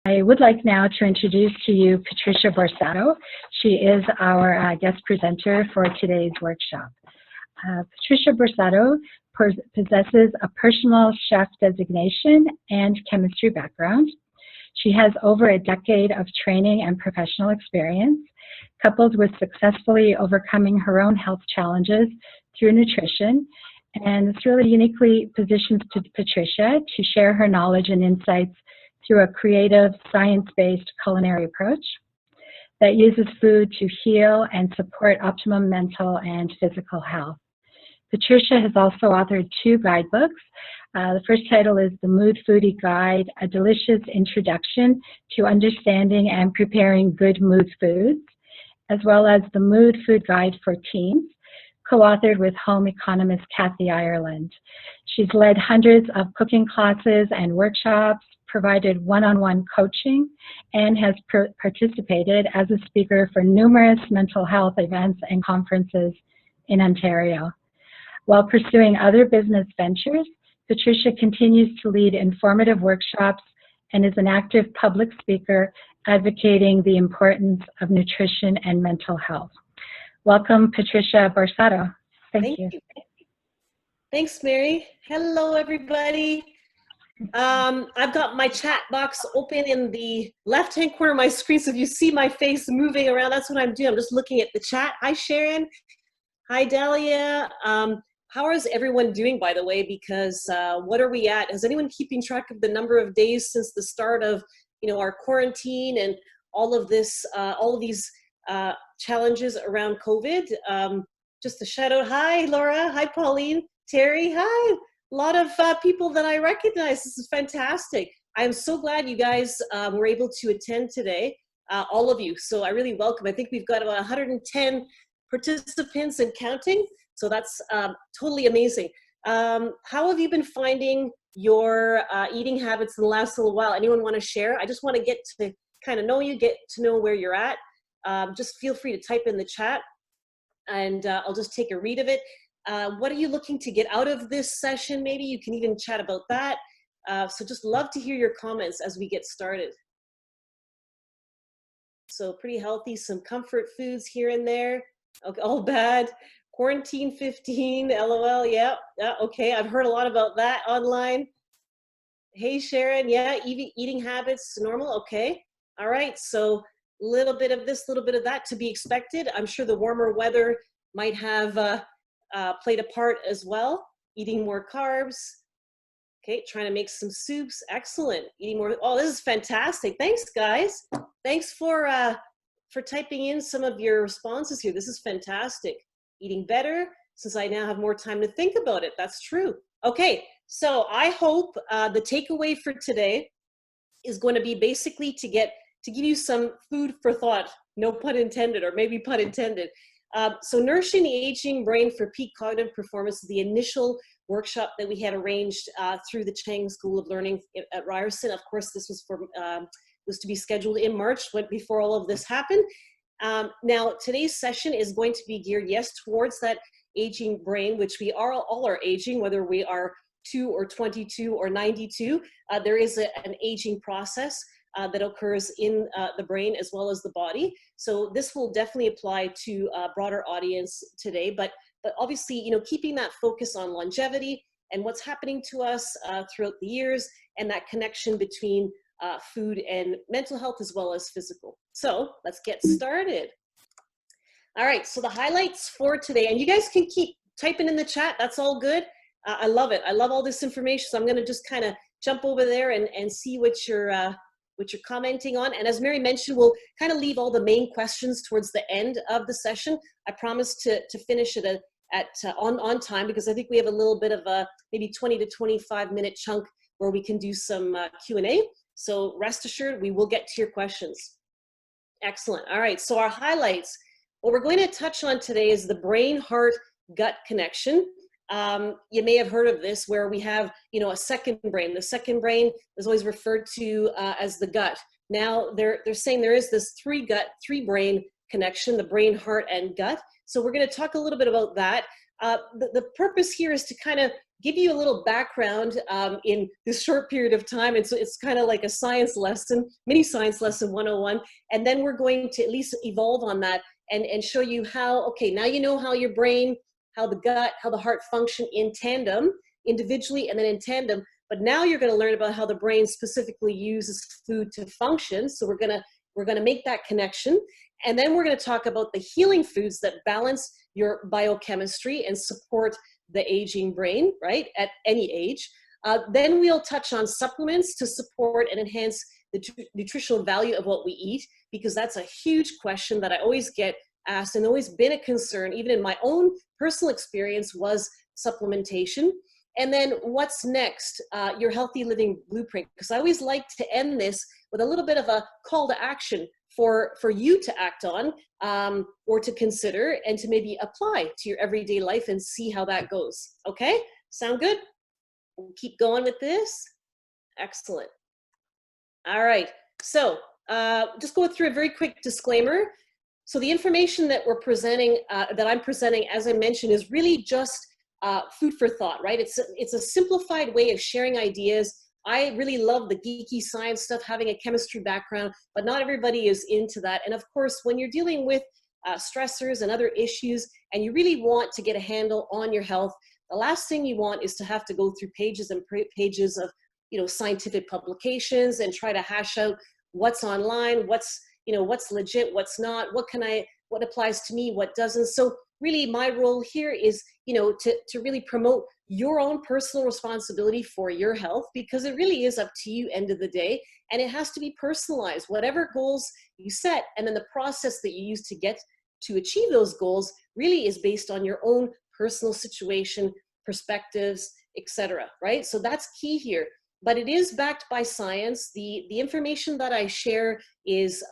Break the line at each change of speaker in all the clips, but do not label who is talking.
I would like now to introduce to you Patricia Borsato. She is our guest presenter for today's workshop. Patricia Borsato possesses a personal chef designation and chemistry background. She has over a decade of training and professional experience, coupled with successfully overcoming her own health challenges through nutrition. And this really uniquely positions Patricia to share her knowledge and insights through a creative, science-based culinary approach that uses food to heal and support optimum mental and physical health. Patricia has also authored 2 guidebooks. The first title is The Mood Foodie Guide, a delicious introduction to understanding and preparing good mood foods, as well as The Mood Food Guide for Teens, co-authored with home economist Kathy Ireland. She's led hundreds of cooking classes and workshops, provided one-on-one coaching, and has participated as a speaker for numerous mental health events and conferences in Ontario. While pursuing other business ventures, Patricia continues to lead informative workshops and is an active public speaker advocating the importance of nutrition and mental health. Welcome, Patricia Borsato. Thank you.
Thanks, Mary. Hello, everybody. I've got my chat box open in the left-hand corner of my screen, so if you see my face moving around, that's what I'm doing. I'm just looking at the chat. Hi, Sharon. Hi, Dahlia. How is everyone doing, by the way? Because what are we at? Is anyone keeping track of the number of days since the start of, our quarantine and all of this, all of these challenges around COVID? Just a shout out. Hi, Laura. Hi, Pauline. Terry. Hi. A lot of people that I recognize. This is fantastic. I'm so glad you guys were able to attend today, all of you. So I really welcome. I think we've got about 110 participants and counting. So that's totally amazing. How have you been finding your eating habits in the last little while? Anyone want to share? I just want to get to kind of know you, get to know where you're at. Just feel free to type in the chat and I'll just take a read of it. What are you looking to get out of this session? Maybe you can even chat about that. So just love to hear your comments as we get started. So pretty healthy, some comfort foods here and there. Okay, all bad. Quarantine 15, LOL, yeah, okay. I've heard a lot about that online. Hey, Sharon, yeah, eating habits, normal, okay. All right, so a little bit of this, little bit of that to be expected. I'm sure the warmer weather might have played a part as well. Eating more carbs. Okay, trying to make some soups. Excellent. Eating more. Oh, this is fantastic. Thanks, guys. Thanks for typing in some of your responses here. This is fantastic. Eating better since I now have more time to think about it. That's true. Okay, so I hope the takeaway for today is going to be basically to give you some food for thought. No pun intended, or maybe pun intended. So Nourishing the Aging Brain for Peak Cognitive Performance is the initial workshop that we had arranged through the Chang School of Learning at Ryerson. Of course, this was was to be scheduled in March, went before all of this happened. Now, today's session is going to be geared, yes, towards that aging brain, which we all are aging, whether we are 2 or 22 or 92. There is an aging process that occurs in the brain as well as the body. So this will definitely apply to a broader audience today, but obviously, keeping that focus on longevity and what's happening to us throughout the years, and that connection between food and mental health as well as physical. So let's get started. All right, so the highlights for today, and you guys can keep typing in the chat, that's all good. I love it. I love all this information, so I'm gonna just kind of jump over there and see what you're commenting on. And as Mary mentioned, we'll kind of leave all the main questions towards the end of the session. I promise to finish it on time, because I think we have a little bit of a maybe 20 to 25 minute chunk where we can do some Q&A. So rest assured, we will get to your questions. Excellent. All right, so our highlights. What we're going to touch on today is the brain-heart-gut connection. You may have heard of this, where we have, a second brain. The second brain is always referred to as the gut. Now they're saying there is this three-brain connection, the brain, heart, and gut. So we're going to talk a little bit about that. The purpose here is to kind of give you a little background in this short period of time. It's kind of like a science lesson, mini science lesson 101. And then we're going to at least evolve on that and show you how, okay, now you know how your brain, how the gut, how the heart function in tandem, individually and then in tandem. But now you're going to learn about how the brain specifically uses food to function. So we're going to make that connection. And then we're going to talk about the healing foods that balance your biochemistry and support the aging brain, right, at any age. Then we'll touch on supplements to support and enhance the nutritional value of what we eat, because that's a huge question that I always get asked and always been a concern, even in my own personal experience, was supplementation. And then what's next? Your healthy living blueprint, because I always like to end this with a little bit of a call to action for you to act on or to consider and to maybe apply to your everyday life and see how that goes. Okay, sound good? We'll keep going with this. Excellent. All right, so just go through a very quick disclaimer. So the information that we're presenting, that I'm presenting, as I mentioned, is really just food for thought, right? It's a simplified way of sharing ideas. I really love the geeky science stuff, having a chemistry background, but not everybody is into that. And of course, when you're dealing with stressors and other issues, and you really want to get a handle on your health, the last thing you want is to have to go through pages and pages of, scientific publications and try to hash out what's online, what's legit, what's not, what applies to me, what doesn't. So really my role here is, to really promote your own personal responsibility for your health, because it really is up to you end of the day, and it has to be personalized. Whatever goals you set, and then the process that you use to achieve those goals really is based on your own personal situation, perspectives, etc. Right? So that's key here. But it is backed by science. The information that I share is,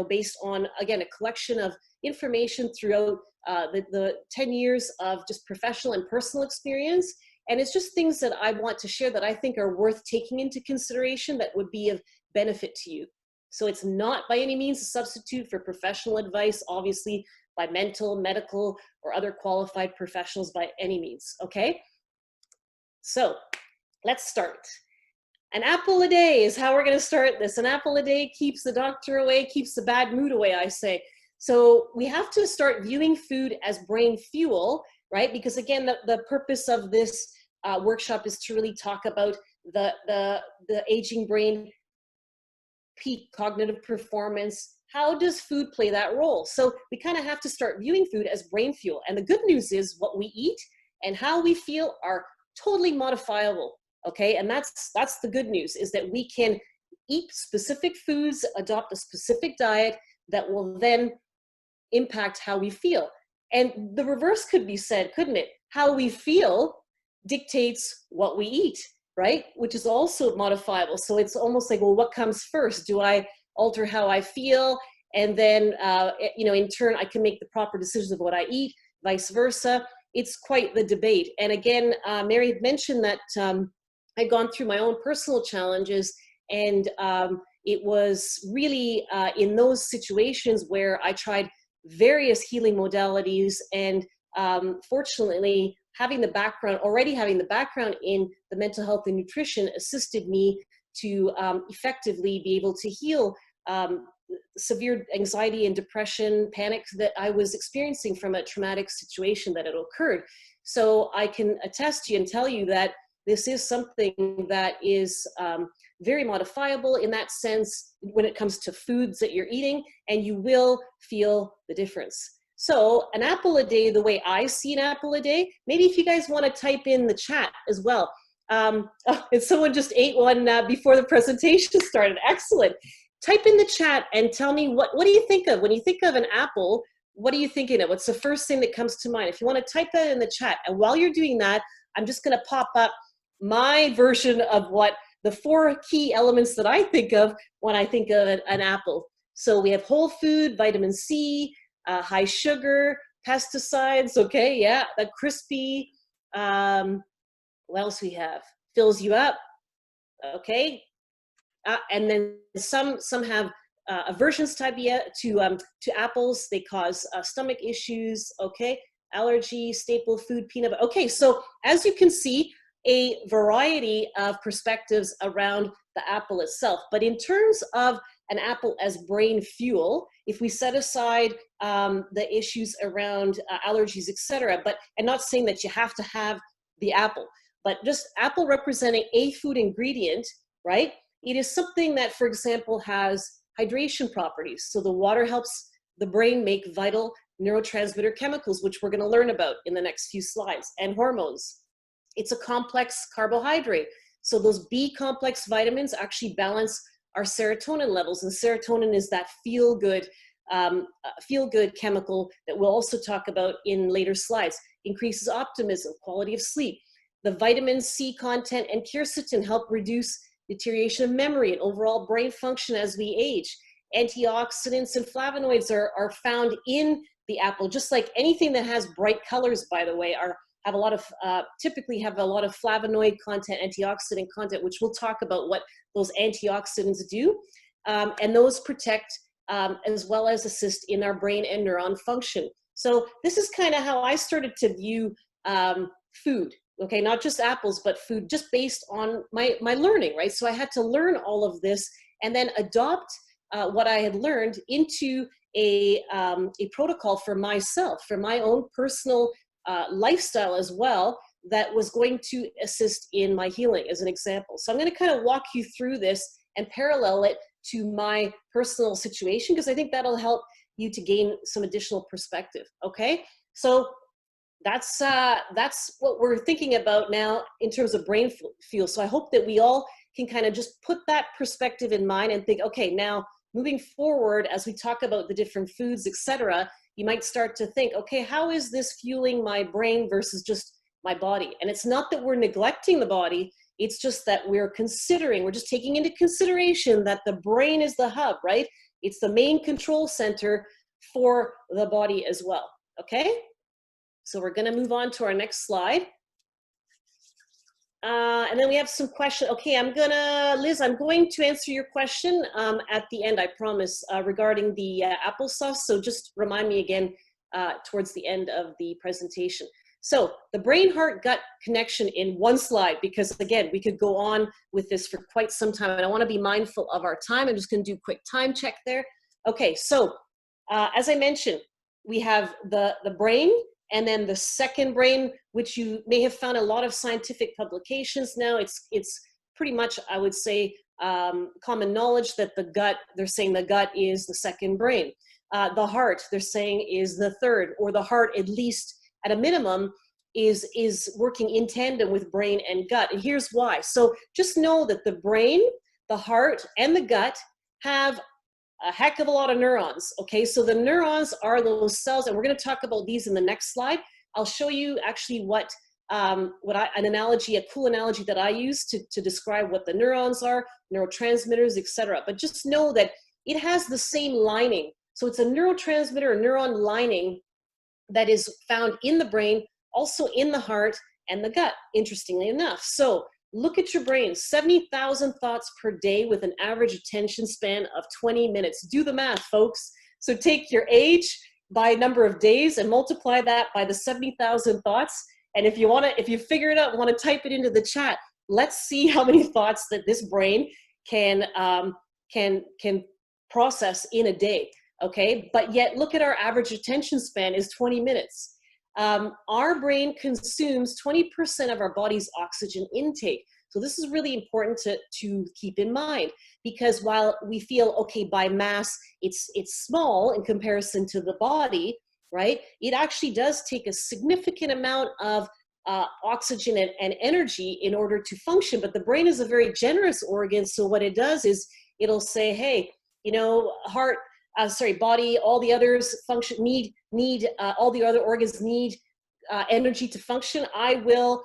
based on, again, a collection of information throughout the 10 years of just professional and personal experience. And it's just things that I want to share that I think are worth taking into consideration, that would be of benefit to you. So it's not by any means a substitute for professional advice, obviously, by mental, medical, or other qualified professionals by any means, okay? So let's start. An apple a day is how we're going to start this. An apple a day keeps the doctor away, keeps the bad mood away, I say. So we have to start viewing food as brain fuel, right? Because again, the purpose of this workshop is to really talk about the aging brain, peak cognitive performance. How does food play that role? So we kind of have to start viewing food as brain fuel. And the good news is what we eat and how we feel are totally modifiable. Okay, and that's the good news, is that we can eat specific foods, adopt a specific diet that will then impact how we feel. And the reverse could be said, couldn't it? How we feel dictates what we eat, right? Which is also modifiable. So it's almost like, well, what comes first? Do I alter how I feel? And then, in turn, I can make the proper decisions of what I eat, vice versa. It's quite the debate. And again, Mary had mentioned that I'd gone through my own personal challenges, and it was really in those situations where I tried various healing modalities, and fortunately, already having the background in the mental health and nutrition assisted me to effectively be able to heal severe anxiety and depression, panic that I was experiencing from a traumatic situation that had occurred. So I can attest to you and tell you that this is something that is very modifiable in that sense when it comes to foods that you're eating, and you will feel the difference. So an apple a day, the way I see an apple a day, maybe if you guys want to type in the chat as well. And someone just ate one before the presentation started. Excellent. Type in the chat and tell me what do you think of when you think of an apple? What are you thinking of? What's the first thing that comes to mind? If you want to type that in the chat, and while you're doing that, I'm just going to pop up my version of what the 4 key elements that I think of when I think of an apple. So we have whole food, vitamin C, high sugar, pesticides, okay, yeah, the crispy, what else we have? Fills you up, okay, and then some have aversions to apples. They cause stomach issues, okay, allergy, staple food, peanut butter. Okay, so as you can see, a variety of perspectives around the apple itself. But in terms of an apple as brain fuel, if we set aside the issues around allergies, etc., and not saying that you have to have the apple, but just apple representing a food ingredient, right? It is something that, for example, has hydration properties. So the water helps the brain make vital neurotransmitter chemicals, which we're going to learn about in the next few slides, and hormones. It's a complex carbohydrate. So those B complex vitamins actually balance our serotonin levels, and serotonin is that feel-good chemical that we'll also talk about in later slides. Increases optimism, quality of sleep. The vitamin C content and quercetin help reduce deterioration of memory and overall brain function as we age. Antioxidants and flavonoids are found in the apple, just like anything that has bright colors, by the way, typically have a lot of flavonoid content, antioxidant content, which we'll talk about what those antioxidants do. And those protect as well as assist in our brain and neuron function. So this is kind of how I started to view food. Okay, not just apples, but food, just based on my learning, right? So I had to learn all of this and then adopt what I had learned into a protocol for myself, for my own personal lifestyle as well, that was going to assist in my healing, as an example. So I'm going to kind of walk you through this and parallel it to my personal situation, because I think that'll help you to gain some additional perspective. Okay, so that's what we're thinking about now in terms of brain fuel. So I hope that we all can kind of just put that perspective in mind and think, okay, now moving forward, as we talk about the different foods, etc., you might start to think, okay, how is this fueling my brain versus just my body? And it's not that we're neglecting the body, it's just that we're just taking into consideration that the brain is the hub, right? It's the main control center for the body as well, okay? So we're gonna move on to our next slide. And then we have some questions. Okay, Liz, I'm going to answer your question at the end, I promise, regarding the applesauce. So just remind me again towards the end of the presentation. So the brain-heart-gut connection in one slide, because again, we could go on with this for quite some time, and I wanna be mindful of our time. I'm just gonna do a quick time check there. Okay, so as I mentioned, we have the brain, and then the second brain, which you may have found a lot of scientific publications now. It's pretty much, I would say, common knowledge that the gut, they're saying the gut is the second brain. The heart, they're saying, is the third, or the heart, at least at a minimum, is working in tandem with brain and gut. And here's why. So just know that the brain, the heart, and the gut have a heck of a lot of neurons, okay? So the neurons are those cells, and we're gonna talk about these in the next slide. I'll show you actually a cool analogy that I use to describe what the neurons are, neurotransmitters, etc. But just know that it has the same lining. So it's a neurotransmitter, a neuron lining that is found in the brain, also in the heart and the gut, interestingly enough. So look at your brain, 70,000 thoughts per day with an average attention span of 20 minutes. Do the math, folks. So take your age by number of days and multiply that by the 70,000 thoughts. And if you figure it out, want to type it into the chat, let's see how many thoughts that this brain can process in a day, okay? But yet look at our average attention span is 20 minutes. Our brain consumes 20% of our body's oxygen intake. So this is really important to keep in mind, because while we feel, okay, by mass, it's small in comparison to the body, right? It actually does take a significant amount of oxygen and energy in order to function. But the brain is a very generous organ. So what it does is it'll say, hey, heart, body, all the others function, all the other organs need energy to function. I will,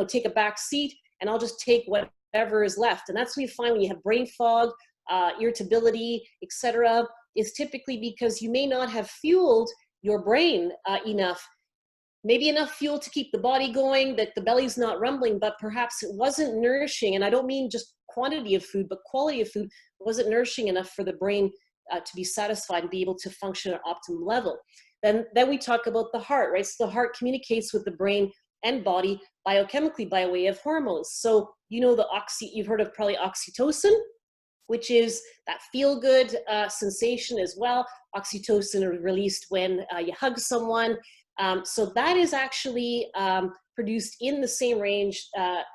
take a back seat, and I'll just take whatever is left. And that's what you find when you have brain fog, irritability, etc. is typically because you may not have fueled your brain enough. Maybe enough fuel to keep the body going, that the belly's not rumbling, but perhaps it wasn't nourishing. And I don't mean just quantity of food, but quality of food wasn't nourishing enough for the brain to be satisfied and be able to function at optimum level. Then we talk about the heart, right? So the heart communicates with the brain and body biochemically by way of hormones. So you know you've heard of probably oxytocin, which is that feel-good sensation as well. Oxytocin is released when you hug someone. So that is actually produced in the same range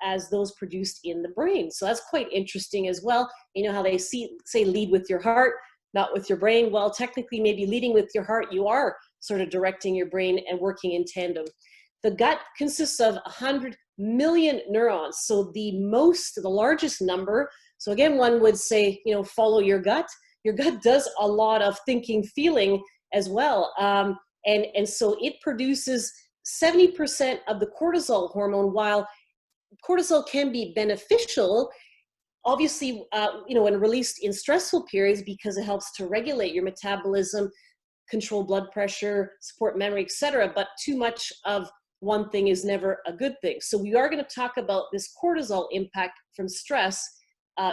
as those produced in the brain. So that's quite interesting as well. You know how they say lead with your heart, not with your brain. Well, technically, maybe leading with your heart, you are sort of directing your brain and working in tandem. The gut consists of 100 million neurons. So the largest number. So again, one would say, you know, follow your gut. Your gut does a lot of thinking, feeling as well. And so it produces 70% of the cortisol hormone. While cortisol can be beneficial, obviously, you know, when released in stressful periods, because it helps to regulate your metabolism, control blood pressure, support memory, etc. But too much of one thing is never a good thing. So we are going to talk about this cortisol impact from stress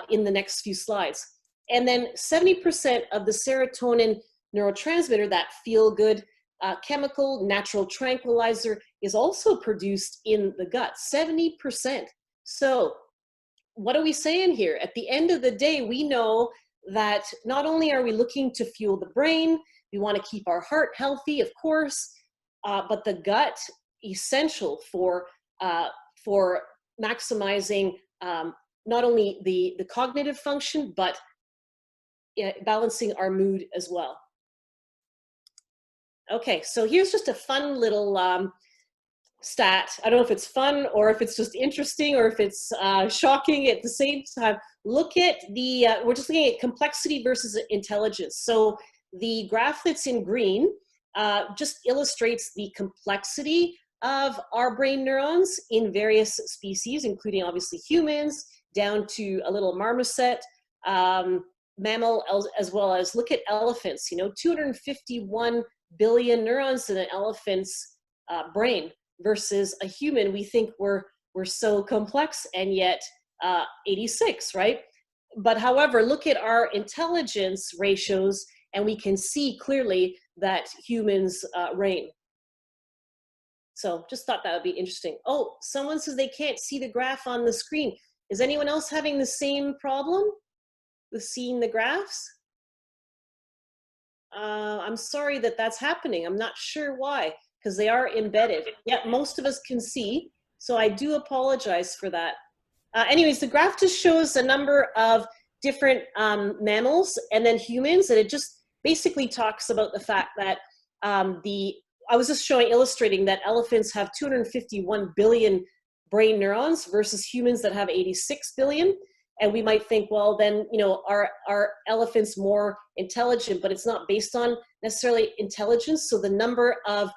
in the next few slides. And then 70% of the serotonin neurotransmitter, that feel-good chemical, natural tranquilizer, is also produced in the gut, 70%. So what are we saying here? At the end of the day, we know that not only are we looking to fuel the brain, we want to keep our heart healthy, of course, but the gut essential for maximizing not only the cognitive function, but balancing our mood as well. Okay, so here's just a fun little stat. I don't know if it's fun or if it's just interesting or if it's shocking at the same time. Look at the, we're just looking at complexity versus intelligence. So the graph that's in green just illustrates the complexity of our brain neurons in various species, including obviously humans, down to a little marmoset, mammal, as well as look at elephants, you know, 251 billion neurons in an elephant's brain versus a human. We think we're so complex, and yet 86, right? But however, look at our intelligence ratios, and we can see clearly that humans reign. So just thought that would be interesting. Oh, someone says they can't see the graph on the screen. Is anyone else having the same problem with seeing the graphs? I'm sorry that that's happening. I'm not sure why, because they are embedded. Yet most of us can see, so I do apologize for that. Anyways, the graph just shows a number of different mammals and then humans, and it just basically talks about the fact that I was just illustrating that elephants have 251 billion brain neurons versus humans that have 86 billion. And we might think, well, then, you know, are elephants more intelligent? But it's not based on necessarily intelligence. So the number of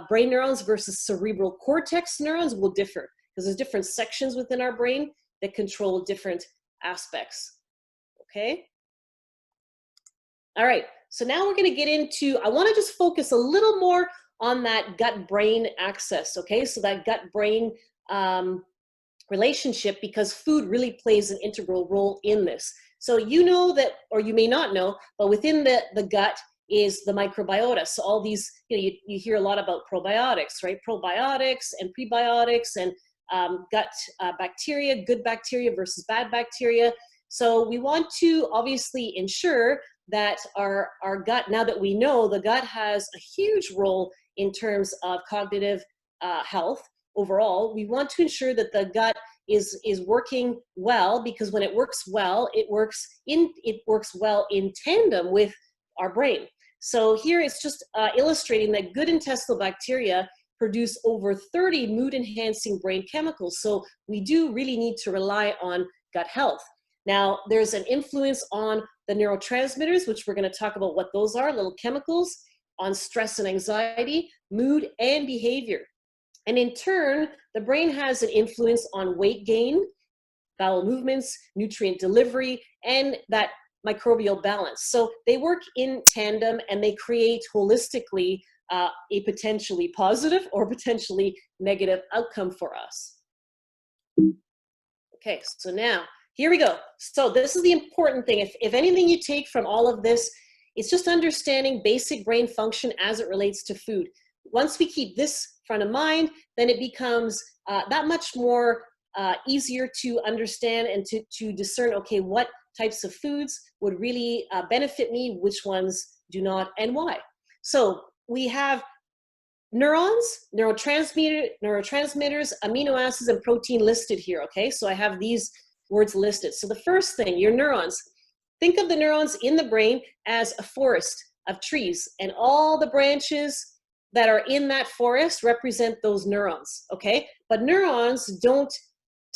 brain neurons versus cerebral cortex neurons will differ, because there's different sections within our brain that control different aspects. Okay? All right, so now we're going to get into, I want to just focus a little more on that gut-brain axis, okay? So that gut-brain relationship, because food really plays an integral role in this. So you know that, or you may not know, but within the gut is the microbiota. So all these, you know, you hear a lot about probiotics, right? Probiotics and prebiotics and gut bacteria, good bacteria versus bad bacteria. So we want to obviously ensure that our gut, now that we know the gut has a huge role in terms of cognitive health overall, we want to ensure that the gut is working well, because when it works well, it works well in tandem with our brain. So here it's just illustrating that good intestinal bacteria produce over 30 mood-enhancing brain chemicals. So we do really need to rely on gut health. Now, there's an influence on the neurotransmitters, which we're going to talk about what those are, little chemicals, on stress and anxiety, mood, and behavior. And in turn, the brain has an influence on weight gain, bowel movements, nutrient delivery, and that microbial balance. So they work in tandem, and they create holistically a potentially positive or potentially negative outcome for us. Okay, so now here we go. So this is the important thing. If anything you take from all of this, it's just understanding basic brain function as it relates to food. Once we keep this front of mind, then it becomes that much more easier to understand and to discern, okay, what types of foods would really benefit me, which ones do not, and why. So we have neurons, neurotransmitters, amino acids, and protein listed here, okay? So I have these words listed. So the first thing, your neurons. Think of the neurons in the brain as a forest of trees, and all the branches that are in that forest represent those neurons, okay? But neurons don't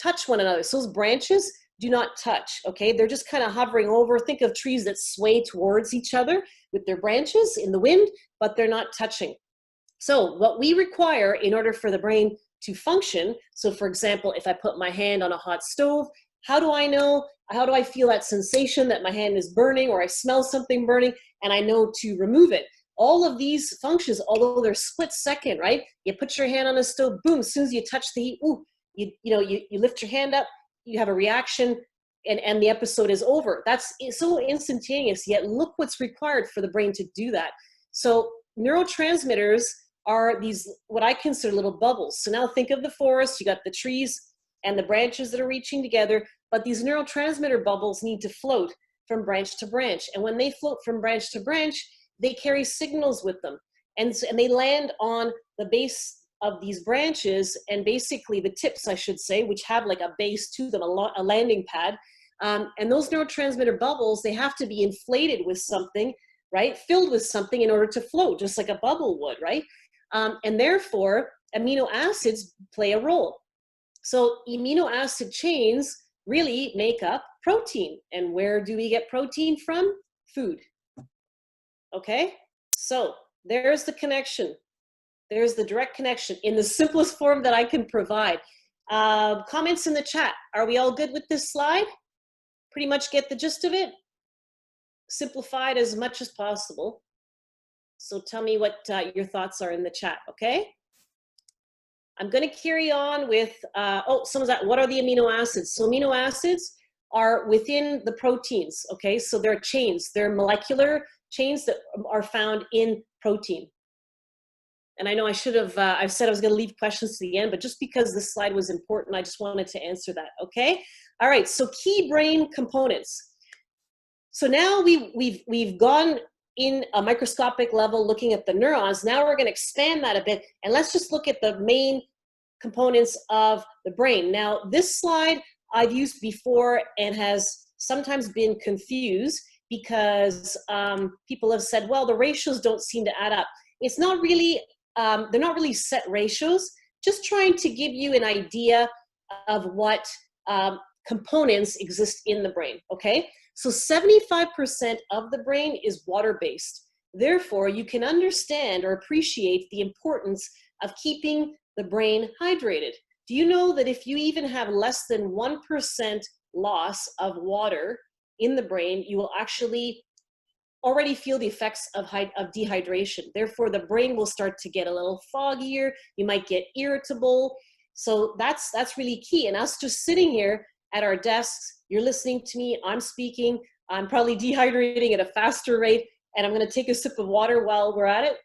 touch one another. So those branches do not touch, okay? They're just kind of hovering over. Think of trees that sway towards each other with their branches in the wind, but they're not touching. So what we require in order for the brain to function, so for example, if I put my hand on a hot stove, how do I know, how do I feel that sensation that my hand is burning, or I smell something burning and I know to remove it? All of these functions, although they're split second, right? You put your hand on a stove, boom, as soon as you touch the heat, ooh, you lift your hand up, you have a reaction, and the episode is over. That's so instantaneous, yet look what's required for the brain to do that. So neurotransmitters are these, what I consider little bubbles. So now think of the forest, you got the trees and the branches that are reaching together, but these neurotransmitter bubbles need to float from branch to branch. And when they float from branch to branch, they carry signals with them. And they land on the base of these branches, and basically the tips, I should say, which have like a base to them, a landing pad. And those neurotransmitter bubbles, they have to be inflated with something, right? Filled with something in order to float, just like a bubble would, right? And therefore, amino acids play a role. So amino acid chains really make up protein. And where do we get protein from? Food. Okay, so there's the connection. There's the direct connection in the simplest form that I can provide. Comments in the chat. Are we all good with this slide? Pretty much get the gist of it? Simplified as much as possible. So tell me what your thoughts are in the chat, okay? I'm going to carry on with, someone's at, what are the amino acids? So amino acids are within the proteins, okay? So they're chains. They're molecular chains that are found in protein. And I know I should have, I've said I was going to leave questions to the end, but just because this slide was important, I just wanted to answer that, okay? All right, so key brain components. So now we've gone in a microscopic level looking at the neurons. Now we're going to expand that a bit, and let's just look at the main components of the brain. Now, this slide I've used before and has sometimes been confused because people have said, well, the ratios don't seem to add up. It's not really, they're not really set ratios, just trying to give you an idea of what components exist in the brain, okay? So 75% of the brain is water-based. Therefore, you can understand or appreciate the importance of keeping the brain hydrated. Do you know that if you even have less than 1% loss of water in the brain, you will actually already feel the effects of dehydration. Therefore, the brain will start to get a little foggier. You might get irritable. So that's really key. And us just sitting here at our desks, you're listening to me, I'm speaking, I'm probably dehydrating at a faster rate, and I'm going to take a sip of water while we're at it.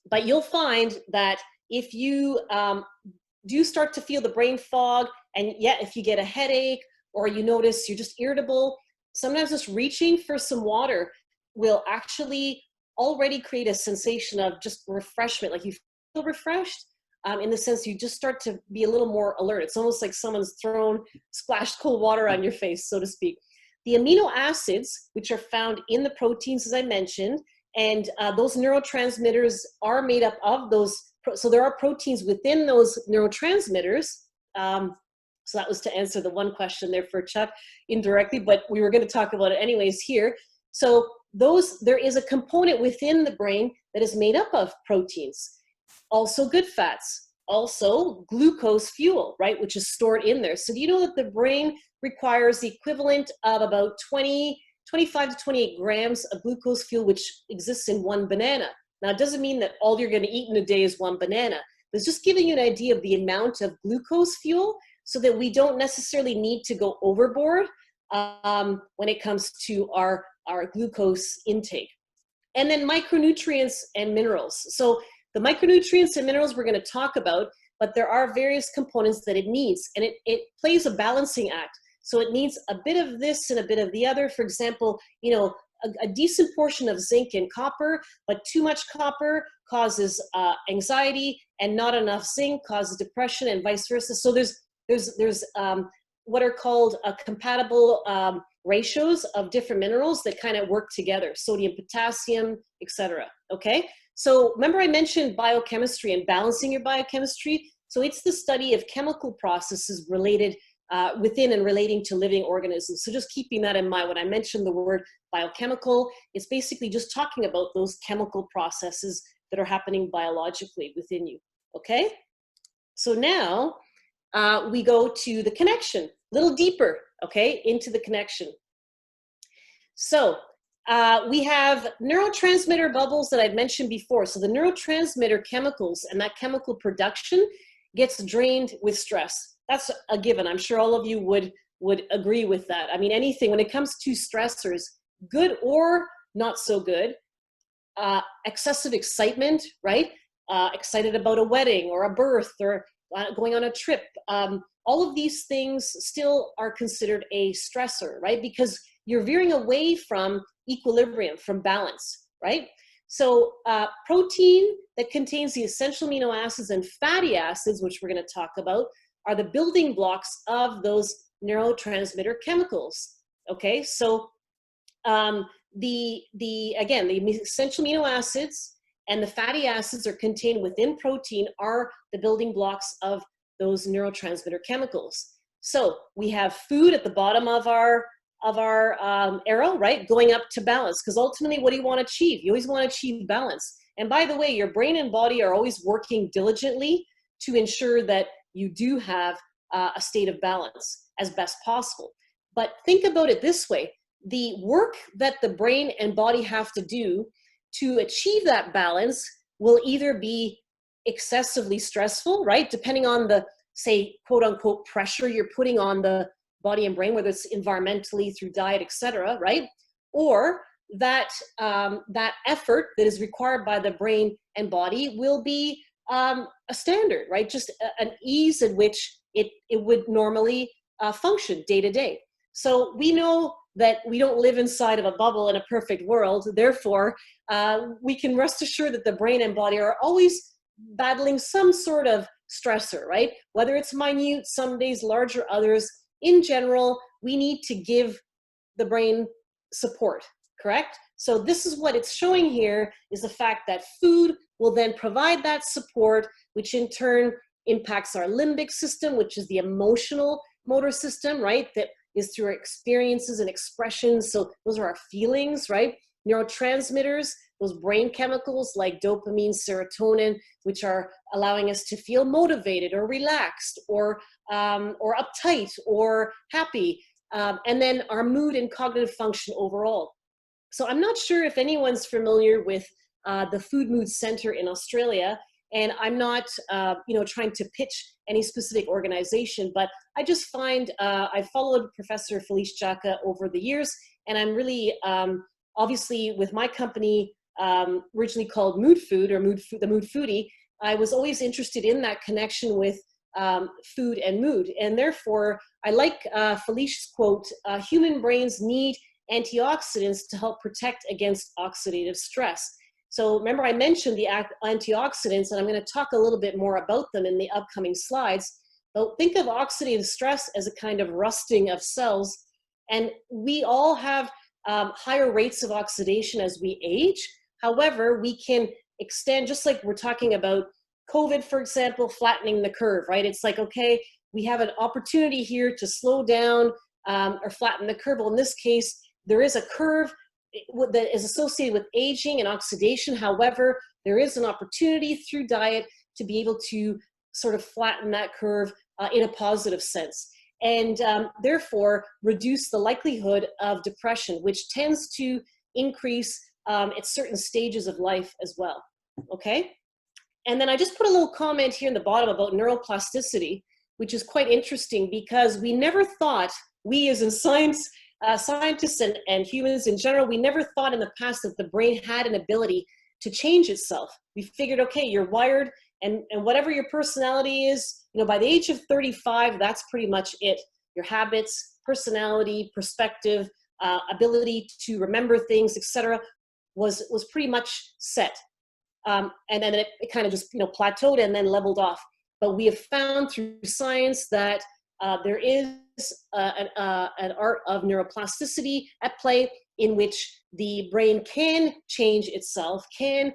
But you'll find that if you do start to feel the brain fog, and yet if you get a headache or you notice you're just irritable, sometimes just reaching for some water will actually already create a sensation of just refreshment, like you feel refreshed. In the sense you just start to be a little more alert. It's almost like someone's splashed cold water on your face, so to speak. The amino acids, which are found in the proteins, as I mentioned, and those neurotransmitters are made up of those. So there are proteins within those neurotransmitters. So that was to answer the one question there for Chuck indirectly, but we were going to talk about it anyways here. So there is a component within the brain that is made up of proteins. Also good fats, also glucose fuel, right, which is stored in there. So do you know that the brain requires the equivalent of about 25 to 28 grams of glucose fuel, which exists in one banana? Now, it doesn't mean that all you're going to eat in a day is one banana. But it's just giving you an idea of the amount of glucose fuel so that we don't necessarily need to go overboard when it comes to our glucose intake. And then micronutrients and minerals. So the micronutrients and minerals we're going to talk about, but there are various components that it needs, and it plays a balancing act. So it needs a bit of this and a bit of the other. For example, a decent portion of zinc and copper, but too much copper causes anxiety, and not enough zinc causes depression, and vice versa. So there's what are called compatible ratios of different minerals that kind of work together: sodium, potassium, etc. Okay, so remember I mentioned biochemistry and balancing your biochemistry. So it's the study of chemical processes related within and relating to living organisms. So just keeping that in mind, when I mentioned the word biochemical, it's basically just talking about those chemical processes that are happening biologically within you. Okay, so now we go to the connection, a little deeper, okay, into the connection. So we have neurotransmitter bubbles that I've mentioned before. So the neurotransmitter chemicals and that chemical production gets drained with stress. That's a given. I'm sure all of you would agree with that. I mean, anything, when it comes to stressors, good or not so good, excessive excitement, right? Excited about a wedding or a birth or going on a trip. All of these things still are considered a stressor, right? Because you're veering away from equilibrium, from balance, right? So protein that contains the essential amino acids and fatty acids, which we're going to talk about, are the building blocks of those neurotransmitter chemicals. Okay, so again, the essential amino acids and the fatty acids are contained within protein, are the building blocks of those neurotransmitter chemicals. So we have food at the bottom of our arrow, right? Going up to balance, because ultimately, what do you want to achieve? You always want to achieve balance. And by the way, your brain and body are always working diligently to ensure that you do have a state of balance as best possible. But think about it this way: the work that the brain and body have to do to achieve that balance will either be excessively stressful, right? Depending on the, say, quote unquote, pressure you're putting on the body and brain, whether it's environmentally, through diet, etc., right? Or that that effort that is required by the brain and body will be a standard, right? Just an ease in which it would normally function day to day. So we know that we don't live inside of a bubble in a perfect world. Therefore, we can rest assured that the brain and body are always battling some sort of stressor, right? Whether it's minute, some days larger, others. In general, we need to give the brain support, correct? So this is what it's showing here, is the fact that food will then provide that support, which in turn impacts our limbic system, which is the emotional motor system, right? That is through our experiences and expressions. So those are our feelings, right? Neurotransmitters, those brain chemicals like dopamine, serotonin, which are allowing us to feel motivated or relaxed or uptight or happy. And then our mood and cognitive function overall. So I'm not sure if anyone's familiar with the Food Mood Center in Australia, and I'm not trying to pitch any specific organization, but I just find I followed Professor Felice Jacka over the years, and I'm really obviously with my company originally called Mood Food, or the Mood Foodie. I was always interested in that connection with food and mood, and therefore I like Felicia's quote: "Human brains need antioxidants to help protect against oxidative stress." So remember, I mentioned the antioxidants, and I'm going to talk a little bit more about them in the upcoming slides. But think of oxidative stress as a kind of rusting of cells, and we all have higher rates of oxidation as we age. However, we can extend, just like we're talking about COVID, for example, flattening the curve, right? It's like, okay, we have an opportunity here to slow down or flatten the curve. Well, in this case, there is a curve that is associated with aging and oxidation. However, there is an opportunity through diet to be able to sort of flatten that curve in a positive sense, and therefore reduce the likelihood of depression, which tends to increase at certain stages of life as well, okay? And then I just put a little comment here in the bottom about neuroplasticity, which is quite interesting, because we never thought, we as in science, scientists and humans in general, we never thought in the past that the brain had an ability to change itself. We figured, okay, you're wired, and whatever your personality is, you know, by the age of 35, that's pretty much it. Your habits, personality, perspective, ability to remember things, etc., was pretty much set. And then it kind of just, you know, plateaued and then leveled off. But we have found through science that there is an art of neuroplasticity at play, in which the brain can change itself, can,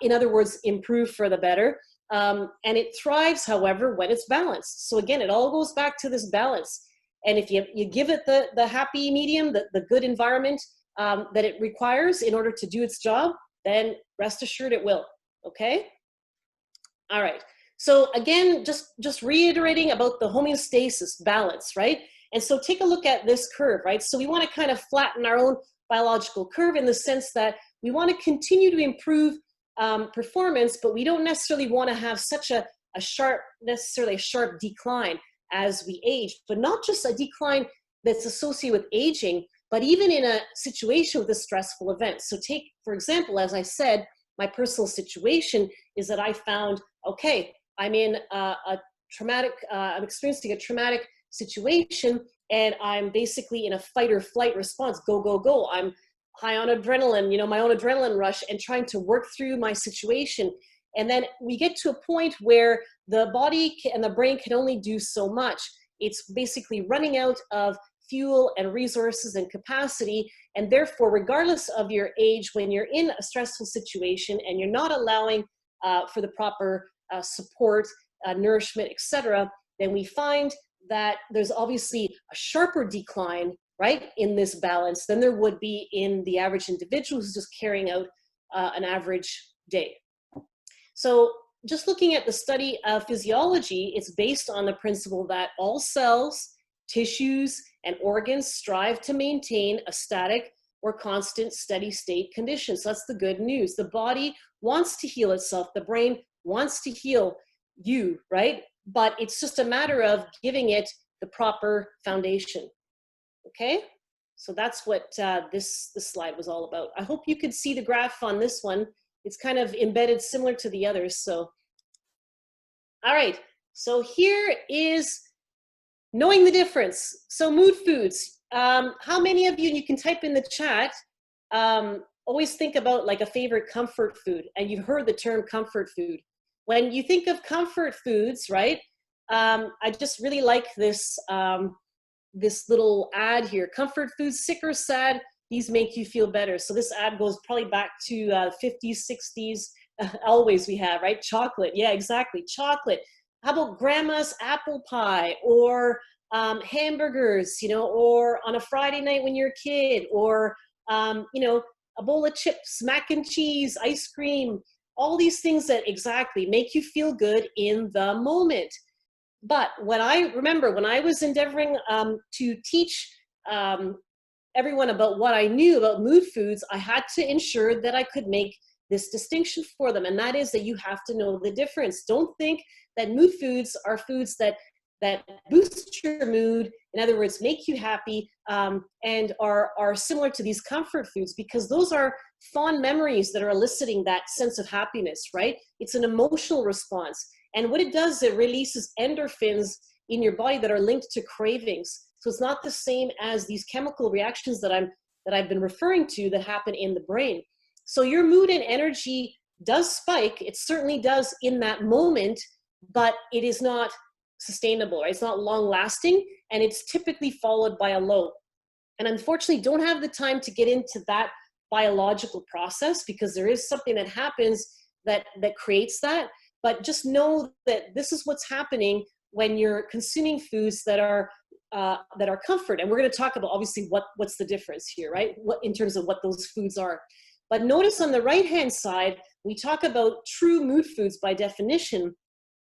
in other words, improve for the better. And it thrives, however, when it's balanced. So again, it all goes back to this balance. And if you give it the happy medium, the good environment that it requires in order to do its job, then rest assured it will, okay? All right, so again, just reiterating about the homeostasis, balance, right? And so take a look at this curve, right? So we wanna kind of flatten our own biological curve in the sense that we wanna continue to improve performance, but we don't necessarily wanna have such a sharp decline as we age, but not just a decline that's associated with aging, but even in a situation with a stressful event. So take, for example, as I said, my personal situation is that I found, okay, I'm in a traumatic, I'm experiencing a traumatic situation, and I'm basically in a fight or flight response, go, go, go. I'm high on adrenaline, you know, my own adrenaline rush, and trying to work through my situation. And then we get to a point where the body and the brain can only do so much. It's basically running out of fuel and resources and capacity, and therefore, regardless of your age, when you're in a stressful situation and you're not allowing for the proper support, nourishment, etc., then we find that there's obviously a sharper decline, right, in this balance than there would be in the average individual who's just carrying out an average day. So just looking at the study of physiology, it's based on the principle that all cells, tissues, and organs strive to maintain a static or constant steady state condition. So that's the good news. The body wants to heal itself. The brain wants to heal you, right? But it's just a matter of giving it the proper foundation, okay? So that's what this slide was all about. I hope you could see the graph on this one. It's kind of embedded similar to the others, so. All right, so here is knowing the difference. So mood foods. How many of you, and you can type in the chat, always think about like a favorite comfort food, and you've heard the term comfort food. When you think of comfort foods, right, I just really like this, this little ad here. Comfort foods, sick or sad, these make you feel better. So this ad goes probably back to 50s, 60s, always we have, right? Chocolate, yeah, exactly, chocolate. How about grandma's apple pie, or hamburgers, you know, or on a Friday night when you're a kid, or, you know, a bowl of chips, mac and cheese, ice cream, all these things that exactly make you feel good in the moment. But when I remember, when I was endeavoring to teach everyone about what I knew about mood foods, I had to ensure that I could make this distinction for them. And that is that you have to know the difference. Don't think that mood foods are foods that boost your mood, in other words, make you happy, and are similar to these comfort foods, because those are fond memories that are eliciting that sense of happiness, right? It's an emotional response. And what it does, it releases endorphins in your body that are linked to cravings. So it's not the same as these chemical reactions that I've been referring to that happen in the brain. So your mood and energy does spike. It certainly does in that moment, but it is not sustainable, right? It's not long lasting, and it's typically followed by a low. And unfortunately, don't have the time to get into that biological process, because there is something that happens that creates that. But just know that this is what's happening when you're consuming foods that are comfort. And we're going to talk about obviously what's the difference here, right? What in terms of what those foods are. But notice on the right-hand side, we talk about true mood foods by definition.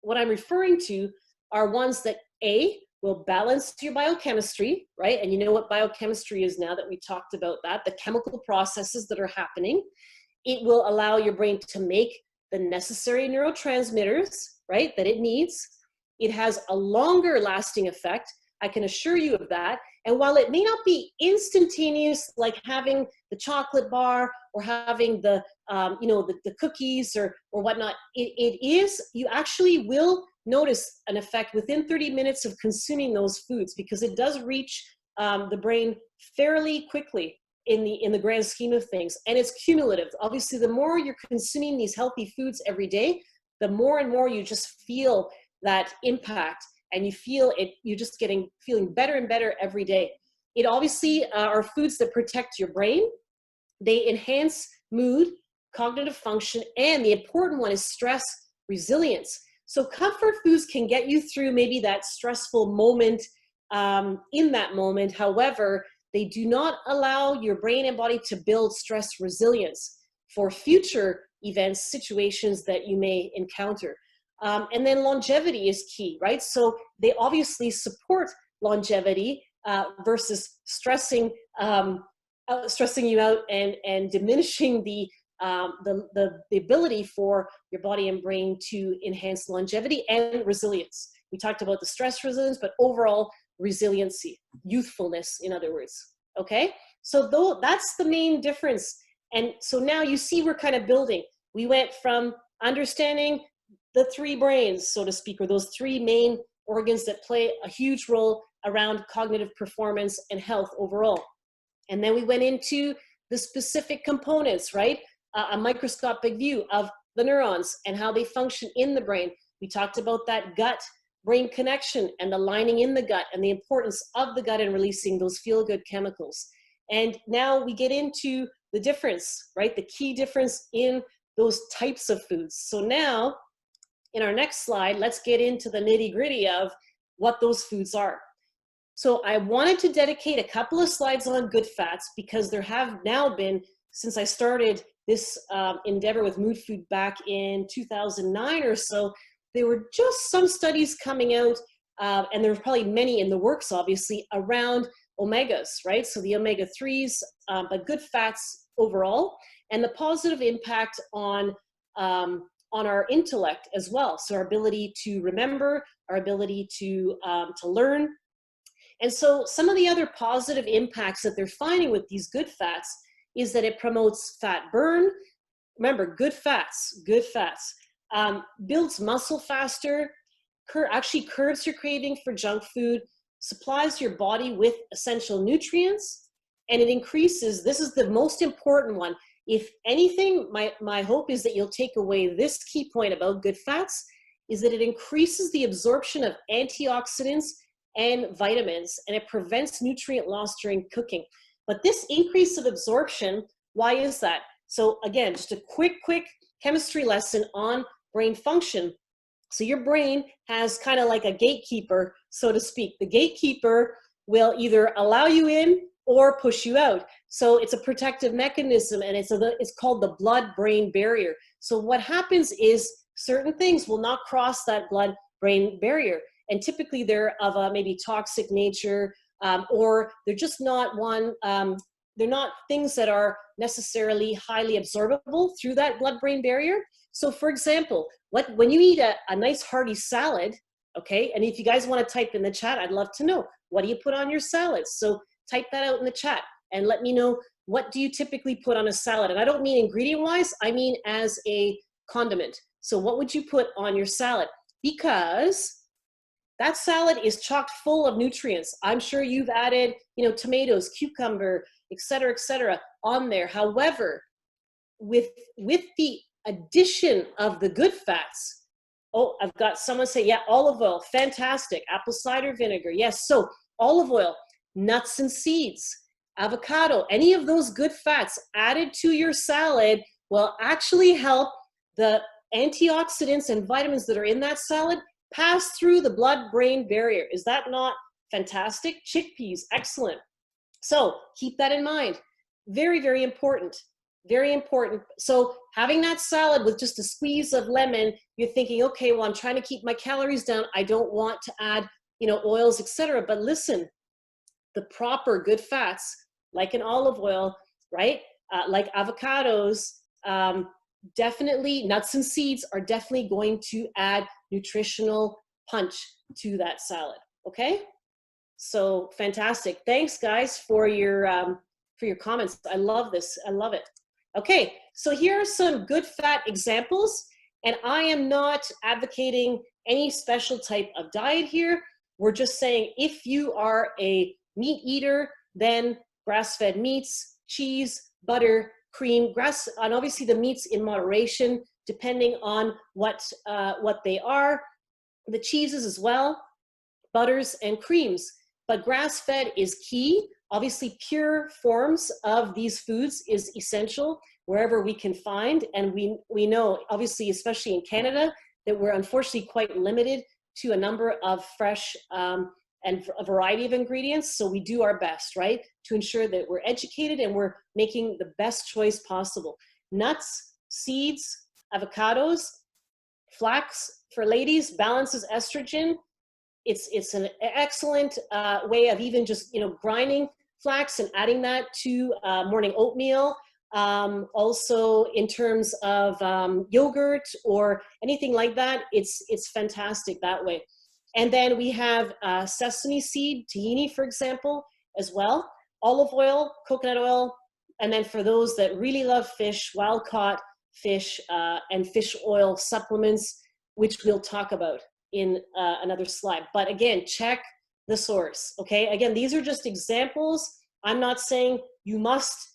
What I'm referring to are ones that A, will balance your biochemistry, right? And you know what biochemistry is now that we talked about that, the chemical processes that are happening. It will allow your brain to make the necessary neurotransmitters, right, that it needs. It has a longer lasting effect, I can assure you of that. And while it may not be instantaneous, like having the chocolate bar or having the, the cookies or whatnot, it is, you actually will notice an effect within 30 minutes of consuming those foods, because it does reach the brain fairly quickly in the grand scheme of things. And it's cumulative. Obviously, the more you're consuming these healthy foods every day, the more and more you just feel that impact, and you feel it, you're just feeling better and better every day. It obviously are foods that protect your brain. They enhance mood, cognitive function, and the important one is stress resilience. So comfort foods can get you through maybe that stressful moment in that moment. However, they do not allow your brain and body to build stress resilience for future events, situations that you may encounter. And then longevity is key, right? So they obviously support longevity versus stressing you out and diminishing the ability for your body and brain to enhance longevity and resilience. We talked about the stress resilience, but overall resiliency, youthfulness, in other words. Okay, so that's the main difference. And so now you see we're kind of building. We went from understanding the three brains, so to speak, or those three main organs that play a huge role around cognitive performance and health overall. And then we went into the specific components, right? A microscopic view of the neurons and how they function in the brain. We talked about that gut-brain connection and the lining in the gut and the importance of the gut in releasing those feel-good chemicals. And now we get into the difference, right? The key difference in those types of foods. So now, in our next slide, let's get into the nitty-gritty of what those foods are. So I wanted to dedicate a couple of slides on good fats, because there have now been, since I started this endeavor with Mood Food back in 2009 or so, there were just some studies coming out, and there's probably many in the works, obviously, around omegas, right? So the omega-3s, but good fats overall, and the positive impact on our intellect as well. So our ability to remember, our ability to learn. And so some of the other positive impacts that they're finding with these good fats is that it promotes fat burn. Remember, good fats, builds muscle faster, actually curbs your craving for junk food, supplies your body with essential nutrients, and it increases, this is the most important one. If anything, my hope is that you'll take away this key point about good fats, is that it increases the absorption of antioxidants and vitamins, and it prevents nutrient loss during cooking. But this increase of absorption, why is that? So again, just a quick chemistry lesson on brain function. So your brain has kind of like a gatekeeper, so to speak. The gatekeeper will either allow you in or push you out. So it's a protective mechanism, and it's called the blood-brain barrier. So what happens is certain things will not cross that blood-brain barrier. And typically they're of a maybe toxic nature, or they're just not they're not things that are necessarily highly absorbable through that blood-brain barrier. So for example, when you eat a nice hearty salad, okay, and if you guys want to type in the chat, I'd love to know, what do you put on your salads? So type that out in the chat and let me know, what do you typically put on a salad? And I don't mean ingredient-wise, I mean as a condiment. So what would you put on your salad? Because that salad is chock full of nutrients. I'm sure you've added, tomatoes, cucumber, et cetera, on there. However, with the addition of the good fats, oh, I've got someone say, yeah, olive oil, fantastic. Apple cider vinegar, yes. So olive oil, nuts and seeds, avocado, any of those good fats added to your salad will actually help the antioxidants and vitamins that are in that salad pass through the blood-brain barrier. Is that not fantastic? Chickpeas, excellent. So keep that in mind. Very, very important. Very important. So having that salad with just a squeeze of lemon, you're thinking, okay, well, I'm trying to keep my calories down. I don't want to add, oils, etc. But listen, the proper good fats, like an olive oil, right? Like avocados, definitely nuts and seeds are definitely going to add nutritional punch to that salad, okay? So fantastic. Thanks guys for your comments. I love this. I love it. Okay, so here are some good fat examples, and I am not advocating any special type of diet here. We're just saying if you are a meat eater, then grass-fed meats, cheese, butter, cream, and obviously the meats in moderation, depending on what they are. The cheeses as well, butters and creams. But grass-fed is key. Obviously, pure forms of these foods is essential wherever we can find. And we know, obviously, especially in Canada, that we're unfortunately quite limited to a number of fresh and a variety of ingredients. So we do our best, right, to ensure that we're educated and we're making the best choice possible. Nuts, seeds, avocados, flax for ladies balances estrogen. It's an excellent way of even just, grinding flax and adding that to morning oatmeal. Also in terms of yogurt or anything like that, it's fantastic that way. And then we have sesame seed, tahini, for example, as well. Olive oil, coconut oil, and then for those that really love fish, wild caught fish and fish oil supplements, which we'll talk about in another slide. But again, check the source, okay? Again, these are just examples. I'm not saying you must,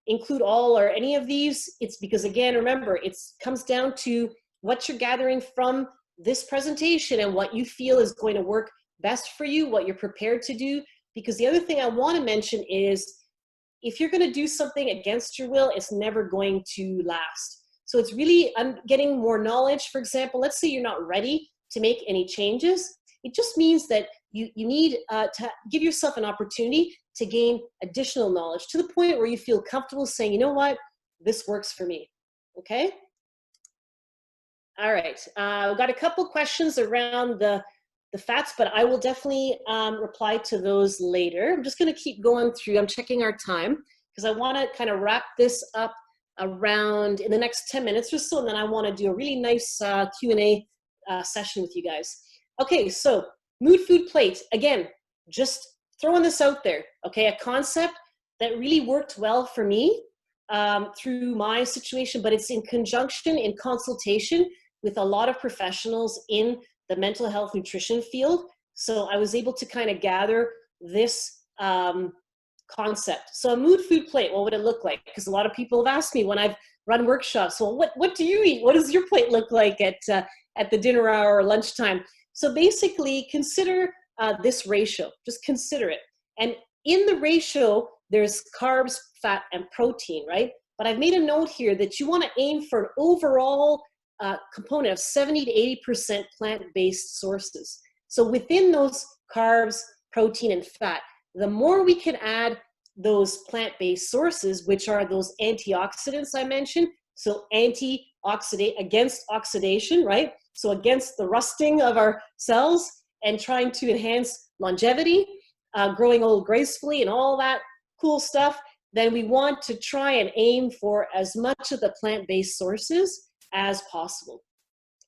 include all or any of these. It's because, again, remember, it comes down to what you're gathering from this presentation and what you feel is going to work best for you, what you're prepared to do. Because the other thing I want to mention is if you're going to do something against your will, it's never going to last. So it's really getting more knowledge. For example, let's say you're not ready to make any changes. It just means that you need to give yourself an opportunity to gain additional knowledge to the point where you feel comfortable saying, you know what, this works for me, okay? All right, we've got a couple questions around the fats, but I will definitely reply to those later. I'm just gonna keep going through, I'm checking our time, because I wanna kind of wrap this up around in the next 10 minutes or so, and then I wanna do a really nice Q&A session with you guys. Okay, so mood food plate, again, just throwing this out there, okay? A concept that really worked well for me through my situation, but it's in conjunction, in consultation with a lot of professionals in the mental health nutrition field. So I was able to kind of gather this concept. So a mood food plate, what would it look like? Because a lot of people have asked me when I've run workshops, well, what do you eat? What does your plate look like at the dinner hour or lunchtime? So basically consider this ratio, just consider it. And in the ratio, there's carbs, fat, and protein, right? But I've made a note here that you want to aim for an overall component of 70 to 80% plant-based sources. So within those carbs, protein, and fat, the more we can add those plant-based sources, which are those antioxidants I mentioned, so antioxidate against oxidation, right? So against the rusting of our cells and trying to enhance longevity, growing old gracefully and all that cool stuff, then we want to try and aim for as much of the plant-based sources as possible.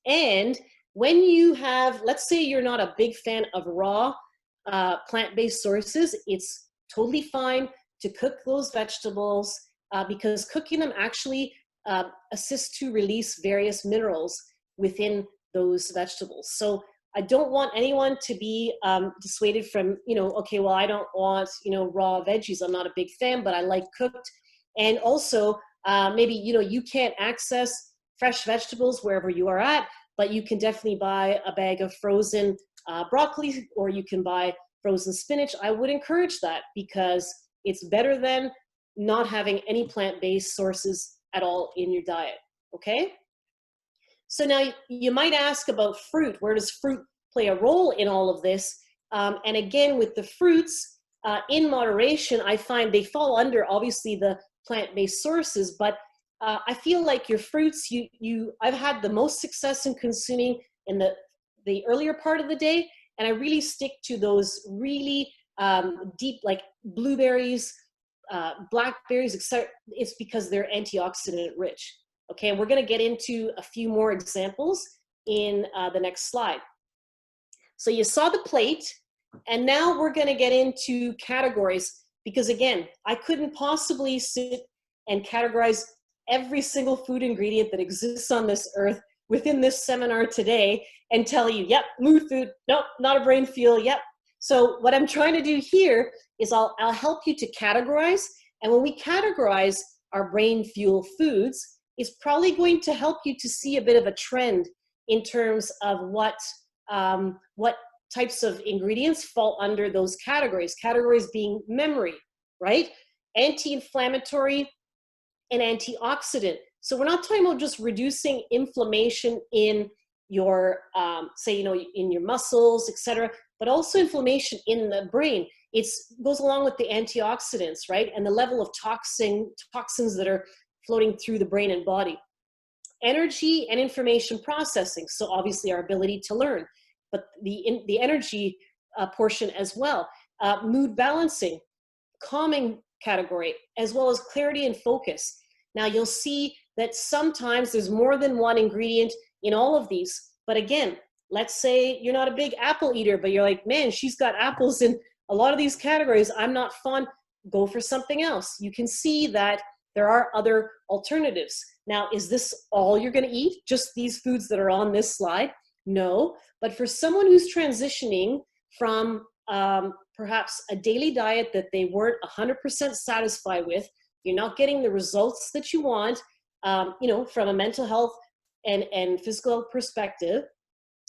And when you have, let's say you're not a big fan of raw plant-based sources, it's totally fine to cook those vegetables because cooking them actually assists to release various minerals within those vegetables. So I don't want anyone to be dissuaded from, okay, well, I don't want, raw veggies. I'm not a big fan, but I like cooked. And also maybe, you can't access fresh vegetables wherever you are at, but you can definitely buy a bag of frozen broccoli, or you can buy frozen spinach. I would encourage that because it's better than not having any plant-based sources at all in your diet, okay? So now you might ask about fruit. Where does fruit play a role in all of this? And again, with the fruits, in moderation, I find they fall under obviously the plant-based sources, but I feel like your fruits, I've had the most success in consuming in the earlier part of the day, and I really stick to those really deep, like blueberries, blackberries, etc. It's because they're antioxidant rich. Okay, and we're going to get into a few more examples in the next slide. So you saw the plate, And now we're going to get into categories, because again, I couldn't possibly sit and categorize every single food ingredient that exists on this earth within this seminar today and tell you, yep, mood food, nope, not a brain fuel, yep. So what I'm trying to do here is I'll help you to categorize. And when we categorize our brain fuel foods, it's probably going to help you to see a bit of a trend in terms of what types of ingredients fall under those categories. Categories being memory, right? Anti-inflammatory and antioxidant. So we're not talking about just reducing inflammation in your, say, you know, in your muscles, etc., but also inflammation in the brain. It goes along with the antioxidants, right? And the level of toxins that are floating through the brain and body. Energy and information processing. So obviously our ability to learn, but the energy portion as well. Mood balancing, calming category, as well as clarity and focus. Now you'll see that sometimes there's more than one ingredient in all of these. But again, let's say you're not a big apple eater, but you're like, man, she's got apples in a lot of these categories. I'm not fond. Go for something else. You can see that there are other alternatives. Now, is this all you're going to eat? Just these foods that are on this slide? No. But for someone who's transitioning from perhaps a daily diet that they weren't 100% satisfied with, you're not getting the results that you want, you know, from a mental health and physical perspective,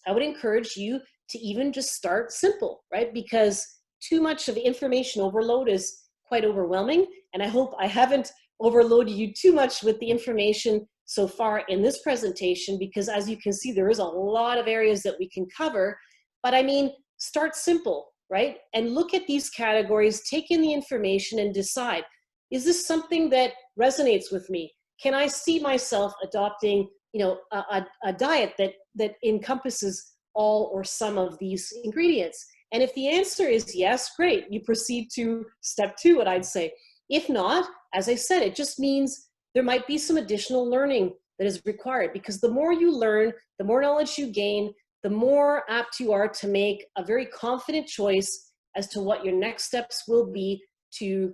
I would encourage you to even just start simple, right? Because too much of information overload is quite overwhelming. And I hope I haven't overloaded you too much with the information so far in this presentation, because as you can see, there is a lot of areas that we can cover. But I mean, start simple, right? And look at these categories, take in the information and decide, is this something that resonates with me? Can I see myself adopting, you know, a diet that encompasses all or some of these ingredients? And if the answer is yes, great, you proceed to step 2, what I'd say. If not, as I said, it just means there might be some additional learning that is required, because the more you learn, the more knowledge you gain, the more apt you are to make a very confident choice as to what your next steps will be to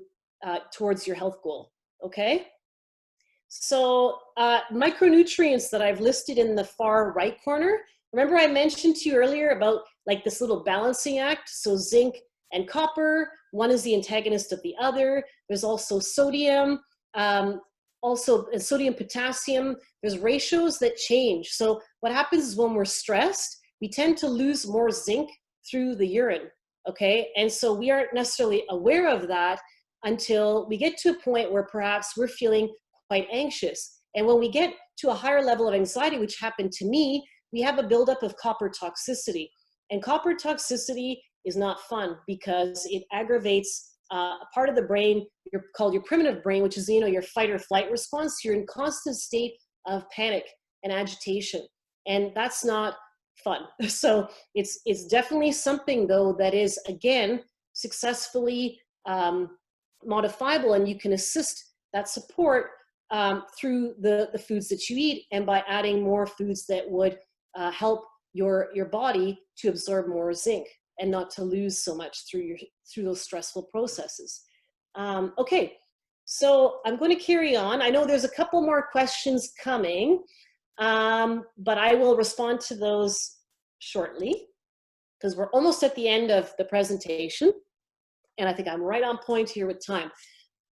towards your health goal, okay? So micronutrients that I've listed in the far right corner, remember I mentioned to you earlier about like this little balancing act, so zinc and copper, one is the antagonist of the other. There's also sodium, also sodium, potassium. There's ratios that change. So what happens is when we're stressed, we tend to lose more zinc through the urine, okay? And so we aren't necessarily aware of that until we get to a point where perhaps we're feeling quite anxious. And when we get to a higher level of anxiety, which happened to me, we have a buildup of copper toxicity. And copper toxicity is not fun because it aggravates a part of the brain called your primitive brain, which is, you know, your fight or flight response. You're in constant state of panic and agitation, and that's not fun. So it's definitely something, though, that is, again, successfully modifiable, and you can assist that support through the foods that you eat, and by adding more foods that would help your body to absorb more zinc and not to lose so much through those stressful processes. Okay, so I'm going to carry on. I know there's a couple more questions coming, but I will respond to those shortly because we're almost at the end of the presentation, and I think I'm right on point here with time.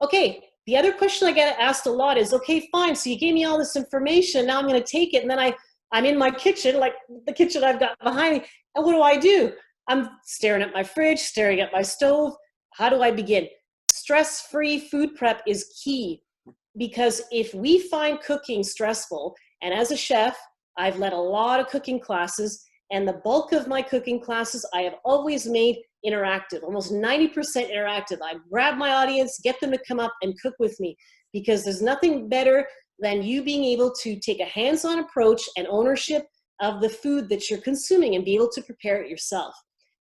Okay, the other question I get asked a lot is, okay, fine, so you gave me all this information, now I'm going to take it, and then I'm in my kitchen, like the kitchen I've got behind me, and what do? I'm staring at my fridge, staring at my stove. How do I begin? Stress-free food prep is key, because if we find cooking stressful, and as a chef, I've led a lot of cooking classes, and the bulk of my cooking classes I have always made interactive, almost 90% interactive. I grab my audience, get them to come up and cook with me, because there's nothing better than you being able to take a hands-on approach and ownership of the food that you're consuming and be able to prepare it yourself.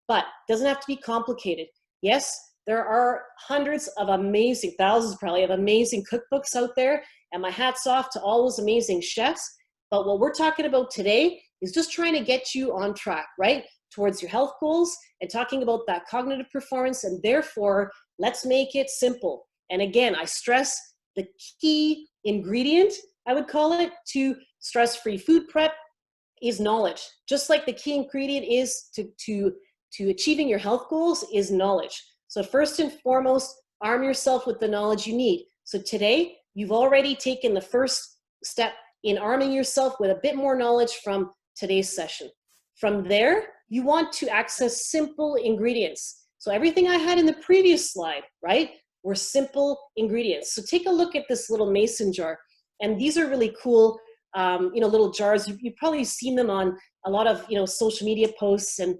But it doesn't have to be complicated. Yes, there are hundreds of amazing, thousands probably, of amazing cookbooks out there, and my hat's off to all those amazing chefs. But what we're talking about today is just trying to get you on track, right? towards your health goals and talking about that cognitive performance, and therefore, let's make it simple. And again, I stress the key ingredient, I would call it, to stress-free food prep is knowledge. Just like the key ingredient is to achieving your health goals is knowledge. So first and foremost, arm yourself with the knowledge you need. So today, you've already taken the first step in arming yourself with a bit more knowledge from today's session. From there, you want to access simple ingredients. So everything I had in the previous slide, right, were simple ingredients. So take a look at this little mason jar. And these are really cool, little jars. You've probably seen them on a lot of, social media posts and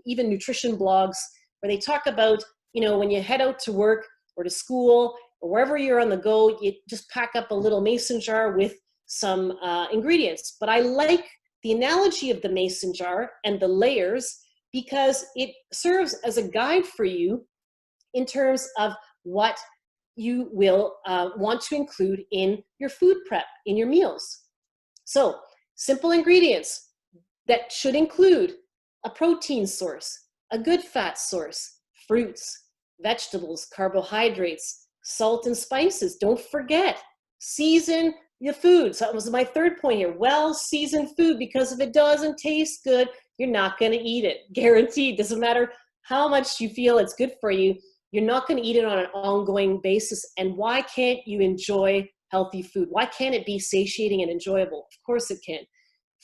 even nutrition blogs where they talk about, when you head out to work or to school or wherever you're on the go, you just pack up a little mason jar with some ingredients. But I like the analogy of the mason jar and the layers because it serves as a guide for you in terms of what you will want to include in your food prep, in your meals. So simple ingredients that should include a protein source, a good fat source, fruits, vegetables, carbohydrates, salt and spices. Don't forget, season your food. So that was my third point here. Well-seasoned food, because if it doesn't taste good, you're not going to eat it. Guaranteed. Doesn't matter how much you feel it's good for you, you're not going to eat it on an ongoing basis. And why can't you enjoy healthy food? Why can't it be satiating and enjoyable? Of course it can.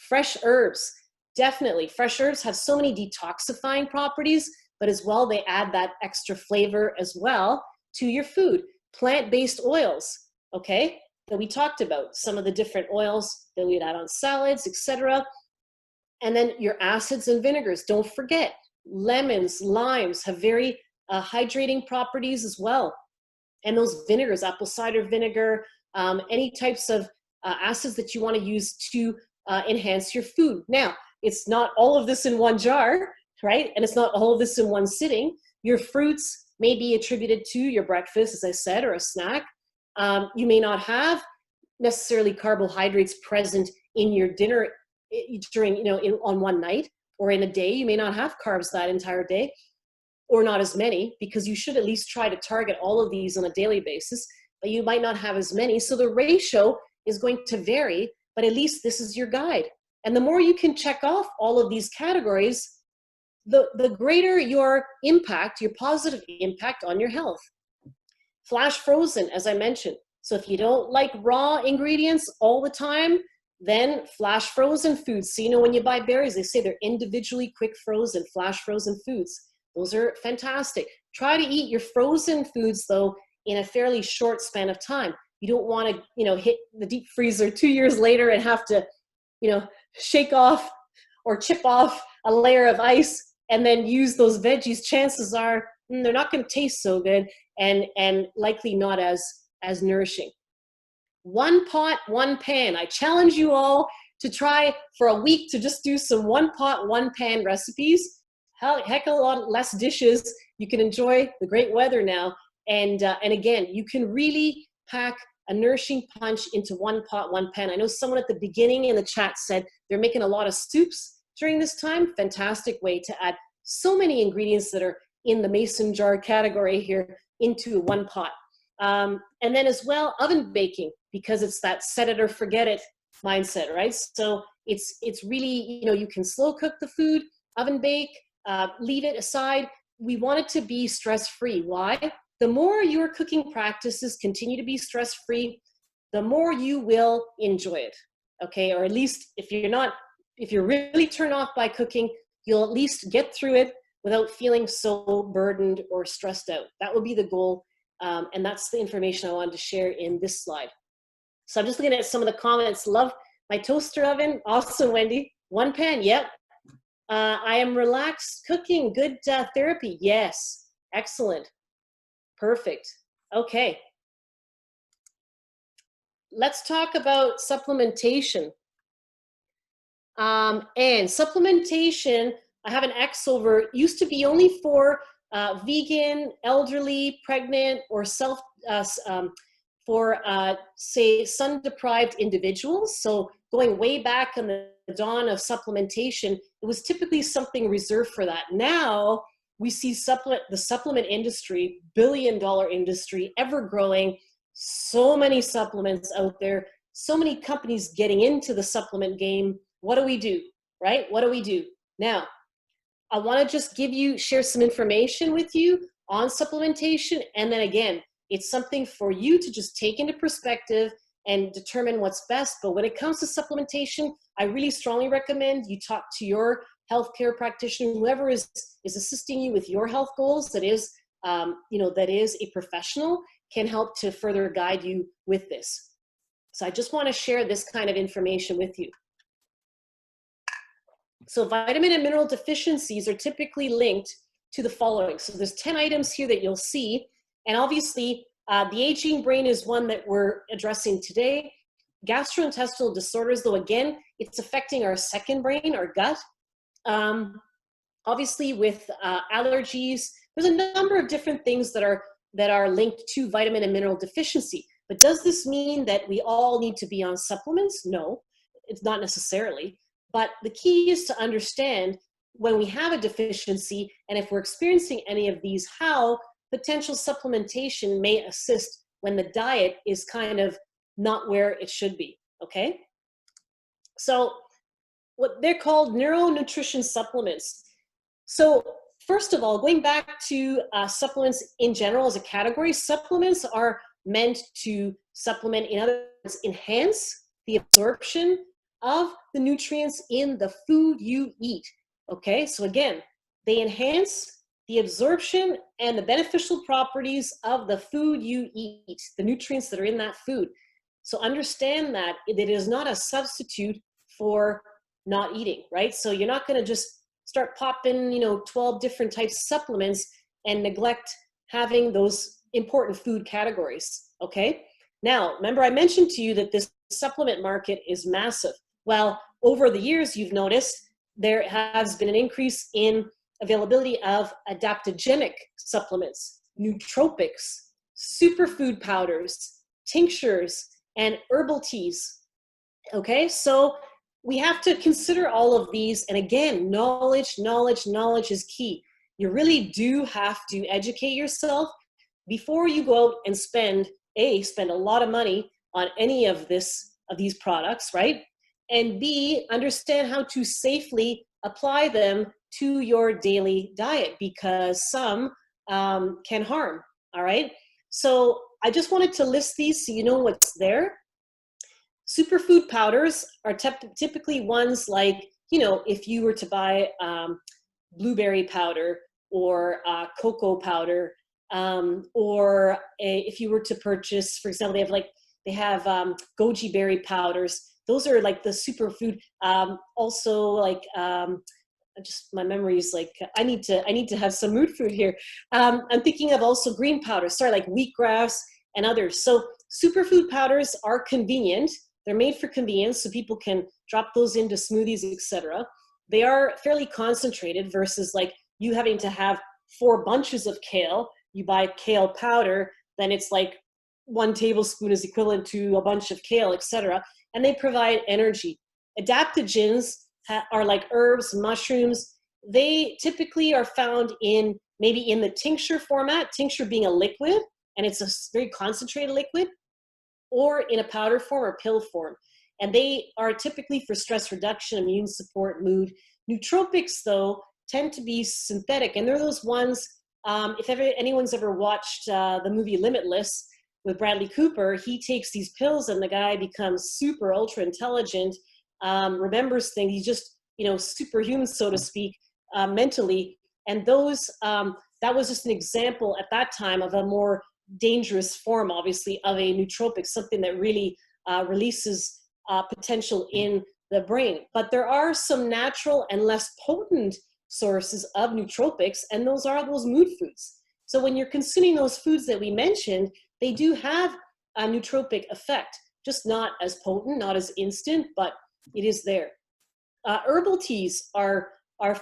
Fresh herbs. Definitely. Fresh herbs have so many detoxifying properties, but as well, they add that extra flavor as well to your food. Plant-based oils, okay, that we talked about, some of the different oils that we'd add on salads, etc. And then your acids and vinegars. Don't forget, lemons, limes have very hydrating properties as well. And those vinegars, apple cider vinegar, any types of acids that you want to use to enhance your food. Now, it's not all of this in one jar, right? And it's not all of this in one sitting. Your fruits may be attributed to your breakfast, as I said, or a snack. You may not have necessarily carbohydrates present in your dinner during, on one night or in a day. You may not have carbs that entire day, or not as many, because you should at least try to target all of these on a daily basis, but you might not have as many. So the ratio is going to vary, but at least this is your guide. And the more you can check off all of these categories, the greater your impact, your positive impact on your health. Flash frozen, as I mentioned. So if you don't like raw ingredients all the time, then flash frozen foods. So, when you buy berries, they say they're individually quick frozen, flash frozen foods. Those are fantastic. Try to eat your frozen foods, though, in a fairly short span of time. You don't want to, hit the deep freezer 2 years later and have to, shake off or chip off a layer of ice and then use those veggies. Chances are they're not going to taste so good and likely not as nourishing. One pot, one pan. I challenge you all to try for a week to just do some one pot, one pan recipes. Heck, a lot less dishes. You can enjoy the great weather now. And again, you can really pack a nourishing punch into one pot, one pan. I know someone at the beginning in the chat said they're making a lot of soups during this time. Fantastic way to add so many ingredients that are in the mason jar category here into one pot. And then as well, oven baking, because it's that set it or forget it mindset, right? So it's really, you can slow cook the food, oven bake, leave it aside. We want it to be stress-free. Why? The more your cooking practices continue to be stress-free, the more you will enjoy it, okay? Or at least if you're really turned off by cooking, you'll at least get through it without feeling so burdened or stressed out. That would be the goal, and that's the information I wanted to share in this slide. So I'm just looking at some of the comments. Love my toaster oven. Awesome, Wendy. One pan, yep. I am relaxed cooking. Good therapy. Yes, excellent. Perfect. Okay. Let's talk about supplementation. And supplementation, I have an X over, it used to be only for vegan, elderly, pregnant, or say sun-deprived individuals. So going way back on the dawn of supplementation, it was typically something reserved for that. Now we see the supplement industry, billion-dollar industry, ever growing, so many supplements out there, so many companies getting into the supplement game. What do we do, right? What do we do? Now, I want to just share some information with you on supplementation. And then again, it's something for you to just take into perspective and determine what's best. But when it comes to supplementation, I really strongly recommend you talk to your healthcare practitioner, whoever is assisting you with your health goals, that is a professional, can help to further guide you with this. So I just want to share this kind of information with you. So vitamin and mineral deficiencies are typically linked to the following. So there's 10 items here that you'll see. And obviously, the aging brain is one that we're addressing today. Gastrointestinal disorders, though, again, it's affecting our second brain, our gut. Obviously, with allergies, there's a number of different things that are linked to vitamin and mineral deficiency. But does this mean that we all need to be on supplements? No, it's not necessarily. But the key is to understand when we have a deficiency, and if we're experiencing any of these, how potential supplementation may assist when the diet is kind of not where it should be, okay? So what they're called neuronutrition supplements. So first of all, going back to supplements in general as a category, supplements are meant to supplement, in other words, enhance the absorption of the nutrients in the food you eat, okay? So again, they enhance the absorption and the beneficial properties of the food you eat, the nutrients that are in that food. So understand that it is not a substitute for not eating, right? So you're not gonna just start popping, 12 different types of supplements and neglect having those important food categories, okay? Now, remember I mentioned to you that this supplement market is massive. Well, over the years, you've noticed there has been an increase in availability of adaptogenic supplements, nootropics, superfood powders, tinctures, and herbal teas. Okay, so we have to consider all of these. And again, knowledge is key. You really do have to educate yourself before you go out and spend a lot of money on any of these products, right? And B, understand how to safely apply them to your daily diet, because some can harm, all right? So I just wanted to list these so you know what's there. Superfood powders are typically ones like, if you were to buy blueberry powder or cocoa powder, or if you were to purchase, for example, they have goji berry powders. Those are like the superfood. Also, like just my memory is like I need to have some mood food here. I'm thinking of also green powders. Sorry, like wheatgrass and others. So superfood powders are convenient. They're made for convenience, so people can drop those into smoothies, etc. They are fairly concentrated versus like you having to have 4 bunches of kale. You buy kale powder, then it's like 1 tablespoon is equivalent to a bunch of kale, etc. And they provide energy. Adaptogens are like herbs, mushrooms. They typically are found maybe in the tincture format, tincture being a liquid, and it's a very concentrated liquid, or in a powder form or pill form. And they are typically for stress reduction, immune support, mood. Nootropics, though, tend to be synthetic, and they're those ones, if anyone's ever watched the movie Limitless with Bradley Cooper, he takes these pills and the guy becomes super ultra intelligent, remembers things, he's just, superhuman, so to speak, mentally. And those, that was just an example at that time of a more dangerous form, obviously, of a nootropic, something that really releases potential in the brain. But there are some natural and less potent sources of nootropics, and those are those mood foods. So when you're consuming those foods that we mentioned, they do have a nootropic effect, just not as potent, not as instant, but it is there. Herbal teas are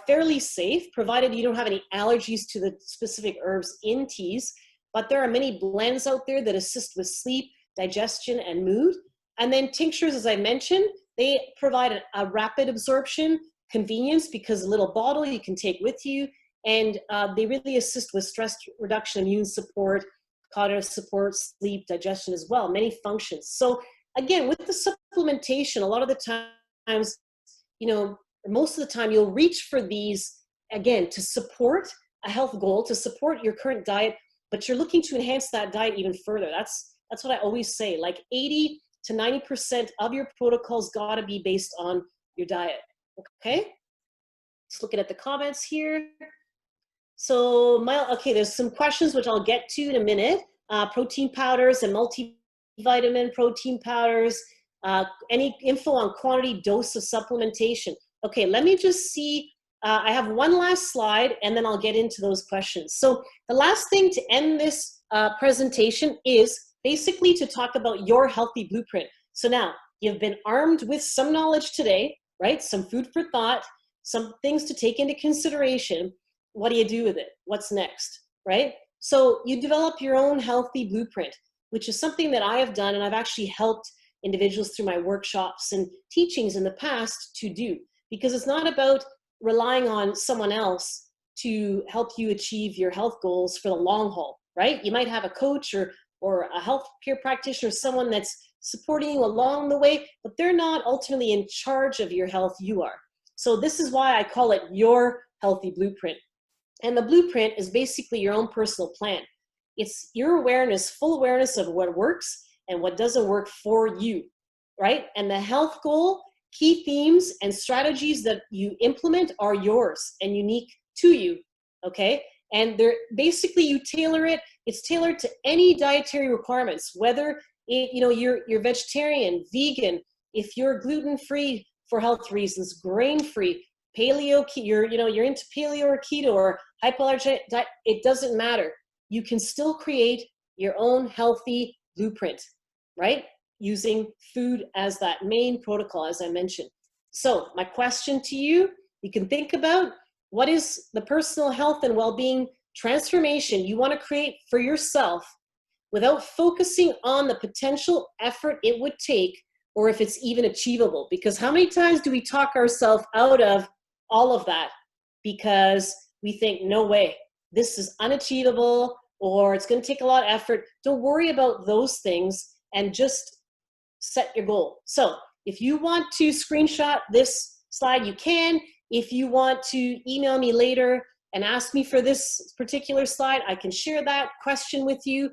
fairly safe, provided you don't have any allergies to the specific herbs in teas, but there are many blends out there that assist with sleep, digestion, and mood. And then tinctures, as I mentioned, They provide a rapid absorption, convenience because a little bottle you can take with you, and they really assist with stress reduction, immune support, cognitive support, sleep, digestion as well, many functions. So again, with the supplementation, a lot of the times, you know, most of the time you'll reach for these, again, to support a health goal, to support your current diet, but you're looking to enhance that diet even further. That's what I always say, like 80 to 90% of your protocols gotta be based on your diet, okay? Just looking at the comments here. So, okay, there's some questions which I'll get to in a minute. Protein powders and multivitamin protein powders, any info on quantity, dose of supplementation. Okay, let me just see. I have one last slide and then I'll get into those questions. So the last thing to end this presentation is basically to talk about your healthy blueprint. So now you've been armed with some knowledge today, right? Some food for thought, some things to take into consideration. What do you do with it? What's next, right? So you develop your own healthy blueprint, which is something that I have done, and I've actually helped individuals through my workshops and teachings in the past to do, because it's not about relying on someone else to help you achieve your health goals for the long haul, right? You might have a coach or a healthcare practitioner, someone that's supporting you along the way, but they're not ultimately in charge of your health, you are. So this is why I call it your healthy blueprint. And the blueprint is basically your own personal plan. It's your awareness, full awareness of what works and what doesn't work for you, right? And the health goal, key themes and strategies that you implement are yours and unique to you, okay? And they're basically, you tailor it, it's tailored to any dietary requirements, whether you're vegetarian, vegan, if you're gluten-free for health reasons, grain-free, paleo, you're into paleo or keto or hypoallergenic diet, it doesn't matter. You can still create your own healthy blueprint, right? Using food as that main protocol, as I mentioned. So my question to you, you can think about, what is the personal health and well-being transformation you want to create for yourself without focusing on the potential effort it would take, or if it's even achievable? Because how many times do we talk ourselves out of all of that because we think, no way, this is unachievable, or it's going to take a lot of effort? Don't worry about those things and just set your goal. So if you want to screenshot this slide, you can. If you want to email me later and ask me for this particular slide, I can share that question with you,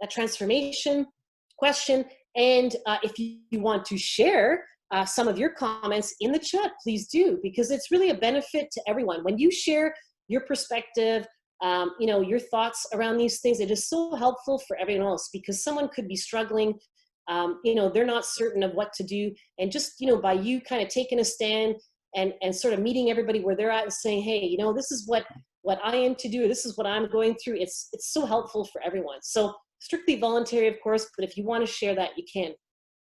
that transformation question. And if you want to share some of your comments in the chat, please do, because it's really a benefit to everyone. When you share your perspective, your thoughts around these things, it is so helpful for everyone else, because someone could be struggling, they're not certain of what to do. And just, by you kind of taking a stand and sort of meeting everybody where they're at and saying, hey, this is what I am to do, this is what I'm going through, it's so helpful for everyone. So strictly voluntary, of course, but if you want to share that, you can.